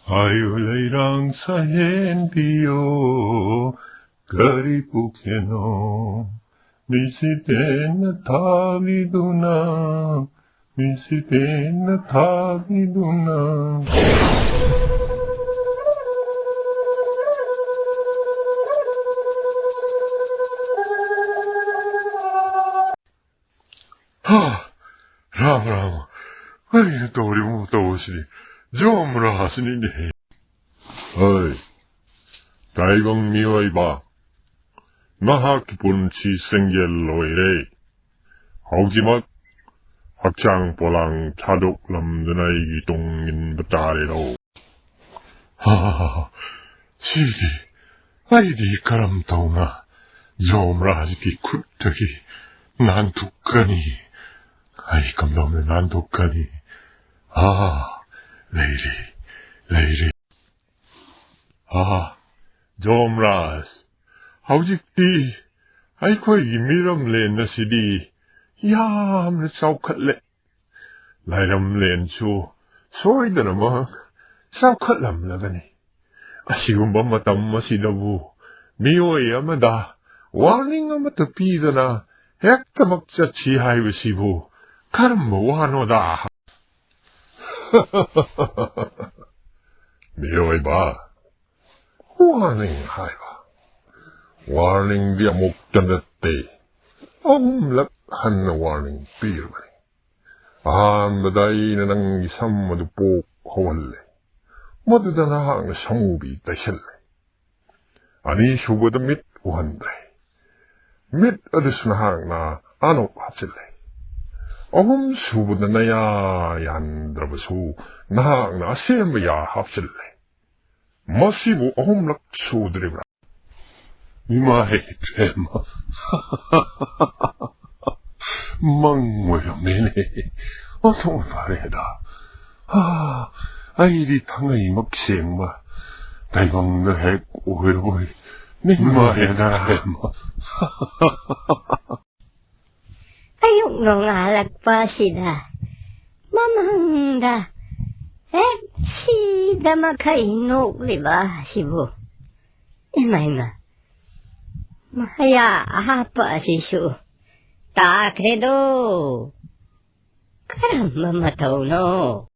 Ayulaylang sa hendiyo, karipukeno, misiten na tabiduna, misiten na tabiduna. Ram, ay, tori mo toshi, jomra hasini ne. Ay, taigong miway ba? Mahakipun si senggel loire. Haujimat, hakchang polang chadok lam dunay gitongin batare lo. Sige, ay di karam tau nga, jomra hasiki kuttaki, nantukani. Ay, kamdamne nantukani. Lady. Jomras. Haujikti. Ay ko'y gimiram len na sidi. Yam na saukat le. Lairam len su. Soy da namang. Saukat lam na gani. Asigumba matam masidabu. Miyoy amada. Warning amatapi da na. Hekta makcha chihay wasibu. Karam wano da. Miyoy ba? Warning hayba. Warning dia muktanate. Lak na warning pirmani. Baday na nang isang madupok hawalle. Madudana ang samubi tayselle. Ani subada mit uhanday. Mit adisnahang na ano hapsille. Subada na yan drabasu nahang na asembaya hapsille. Masibu lak sudribra. Mimahe trema. Mangwaya mene. Otong pareda. Ay di tangay magseng ma. Taibang nahek uhiroy. Mimahe na trema. Ayong nungalag pa sila. Mamangda. Si damakainog, diba, sibo? Imay ma. Mahaya ahapa sisu. Ta credo. Karam mamataw no.